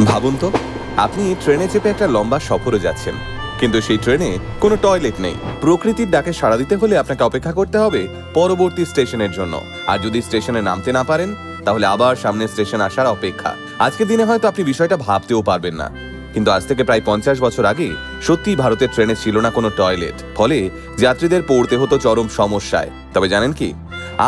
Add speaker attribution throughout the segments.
Speaker 1: ভাবুন তো, আপনি ট্রেনে চেপে একটা লম্বা সফরে যাচ্ছেন, কিন্তু সেই ট্রেনে কোনো টয়লেট নেই। প্রকৃতির ডাকে সাড়া দিতে হলে আপনাকে অপেক্ষা করতে হবে পরবর্তী স্টেশনের জন্য। আর যদি স্টেশনে নামতে না পারেন, তাহলে আবার সামনের স্টেশন আসার অপেক্ষা। আজকের দিনে হয়তো আপনি বিষয়টা ভাবতেও পারবেন না, কিন্তু আজ থেকে প্রায় 50 বছর আগে সত্যিই ভারতের ট্রেনে ছিল না কোনো টয়লেট। ফলে যাত্রীদের পড়তে হতো চরম সমস্যায়। তবে জানেন কি,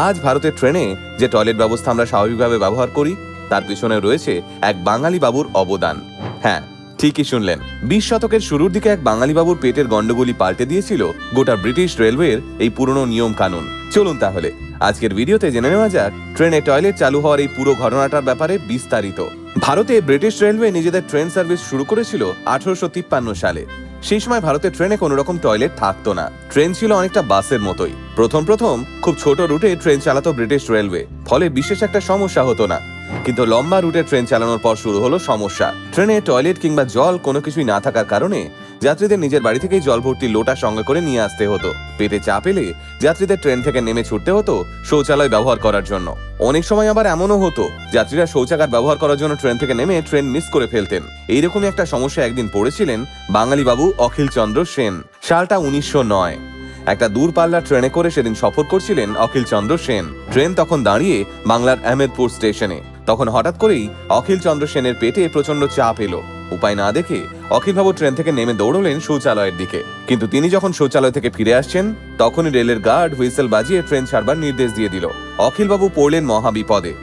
Speaker 1: আজ ভারতের ট্রেনে যে টয়লেট ব্যবস্থা আমরা স্বাভাবিকভাবে ব্যবহার করি, তার পিছনে রয়েছে এক বাঙালি বাবুর অবদান। হ্যাঁ, ঠিকই শুনলেন, 20 শতকের শুরুর দিকে এক বাঙালি বাবুর পেটের গন্ডগোলই পাল্টে দিয়েছিল গোটা ব্রিটিশ রেলওয়ের এই পুরনো নিয়ম কানুন। চলুন তাহলে আজকের ভিডিওতে জেনে নেওয়া যাক ট্রেনে টয়লেট চালু হওয়ার এই পুরো ঘটনাটার ব্যাপারে বিস্তারিত। ভারতে ব্রিটিশ রেলওয়ে নিজেদের ট্রেন সার্ভিস শুরু করেছিল 1853 সালে। সেই সময় ভারতের ট্রেনে কোনো রকম টয়লেট থাকতো না। ট্রেন ছিল অনেকটা বাসের মতোই। প্রথম খুব ছোট রুটে ট্রেন চালাতো ব্রিটিশ রেলওয়ে, ফলে বিশেষ একটা সমস্যা হতো না। কিন্তু লম্বা রুটে ট্রেন চালানোর পর শুরু হলো সমস্যা। ট্রেনে টয়লেট কিংবা জল কোনো কিছুই না থাকার কারণে যাত্রীদের নিজের বাড়ি থেকেই জল ভর্তি লোটা সঙ্গে করে নিয়ে আসতে হতো। পেটে চাপ এলে যাত্রীদের ট্রেন থেকে নেমে ছুটতে হতো শৌচালয় ব্যবহার করার জন্য। অনেক সময় আবার এমনও হতো যাত্রীরা শৌচাগার ব্যবহার করার জন্য ট্রেন থেকে নেমে ট্রেন মিস করে ফেলতেন। এইরকমই একটা সমস্যা একদিন পড়েছিলেন বাঙালি বাবু অখিল চন্দ্র সেন। সালটা 1909। একটা দূরপাল্লার ট্রেনে করে সেদিন সফর করছিলেন অখিল চন্দ্র সেন। ট্রেন তখন দাঁড়িয়ে বাংলার আহমেদপুর স্টেশনে। তখন হঠাৎ করেই অখিল চন্দ্র সেনের পেটে প্রচন্ড চাপ এলো। উপায় না দেখে অখিলবাবু ট্রেন থেকে নেমে দৌড়লেন শৌচালয়ের দিকে। কিন্তু তিনি যখন শৌচালয় থেকে ফিরে আসছেন, তখনই রেলের গার্ড হুইসেল বাজিয়ে ট্রেন ছাড়বার নির্দেশ দিয়ে দিল। অখিলবাবু পড়লেন মহাবিপদে।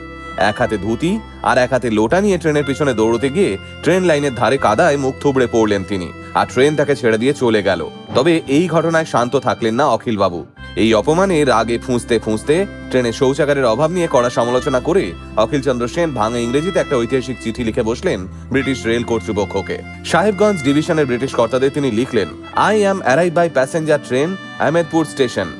Speaker 1: এক হাতে ধুতি আর এক হাতে লোটা নিয়ে ট্রেনের পিছনে দৌড়তে গিয়ে ট্রেন লাইনের ধারে কাদায় মুখ থুবড়ে পড়লেন তিনি, আর ট্রেন তাকে ছেড়ে দিয়ে চলে গেল। তবে এই ঘটনায় শান্ত থাকলেন না অখিলবাবু। এই অপমানে রাগে ফুঁসতে ফুঁসতে ট্রেনে শৌচাগারের অভাব নিয়ে কড়া সমালোচনা করে অখিল চন্দ্র সেন ভাঙা ইংরেজিতে একটা ঐতিহাসিক চিঠি লিখে বসলেন ব্রিটিশ রেল কর্তৃপক্ষকে। সাহেবগঞ্জ ডিভিশনের ব্রিটিশ কর্তাদের তিনি লিখলেন, I am arrive by passenger train Ahmedpur station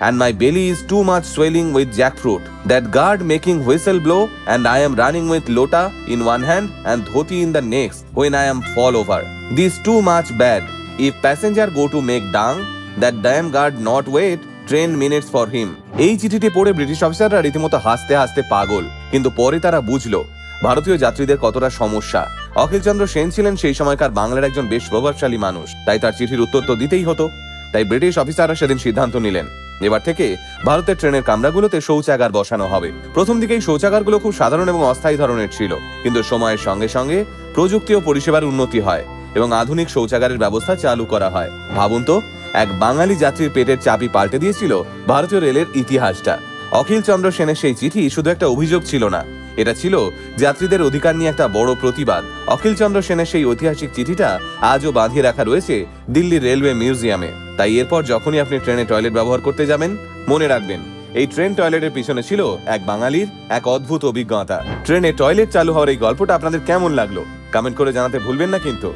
Speaker 1: and my belly is too much swelling with jackfruit. That guard making whistle blow and I am running with lota in one hand and dhoti in the next when I am fall over. This too much bad. If passenger go to make dung, that damn guard not wait 10 minutes for him. এই চিঠিটি পড়ে British অফিসাররা রীতিমতো হাসতে হাসতে পাগল। কিন্তু পরে তারা বুঝলো ভারতীয় যাত্রীদের কতটা সমস্যা। অখিলচন্দ্র সেন ছিলেন সেই সময়কার বাংলার একজন বেশ প্রভাবশালী মানুষ, তাই তার চিঠির উত্তর তো দিতেই হতো। তাই ব্রিটিশ অফিসাররা সেদিন সিদ্ধান্ত নিলেন, এবার থেকে ভারতের ট্রেনের কামরাগুলোতে শৌচাগার বসানো হবে। প্রথম দিকেই শৌচাগারগুলো খুব সাধারণ এবং অস্থায়ী ধরনের ছিল, কিন্তু সময়ের সঙ্গে সঙ্গে প্রযুক্তি ও পরিষেবার উন্নতি হয় এবং আধুনিক শৌচাগারের ব্যবস্থা চালু করা হয়। ভাবুন তো, এক বাঙালি যাত্রীর পেটের চাপই পাল্টে দিয়েছিল ভারতীয় রেলের ইতিহাসটা। অখিল চন্দ্র সেনের সেই চিঠি শুধু একটা অভিযোগ ছিল না, এটা ছিল যাত্রীদের অধিকার নিয়ে একটা বড় প্রতিবাদ। অখিল চন্দ্র সেনের সেই ঐতিহাসিক চিঠিটা আজও বাঁধিয়ে রাখা রয়েছে দিল্লি রেলওয়ে মিউজিয়ামে। তাই এরপর যখনই আপনি ট্রেনে টয়লেট ব্যবহার করতে যাবেন, মনে রাখবেন এই ট্রেন টয়লেটের পিছনে ছিল এক বাঙালির এক অদ্ভুত অভিজ্ঞতা। ট্রেনে টয়লেট চালু হওয়ার এই গল্পটা আপনাদের কেমন লাগলো কমেন্ট করে জানাতে ভুলবেন না কিন্তু।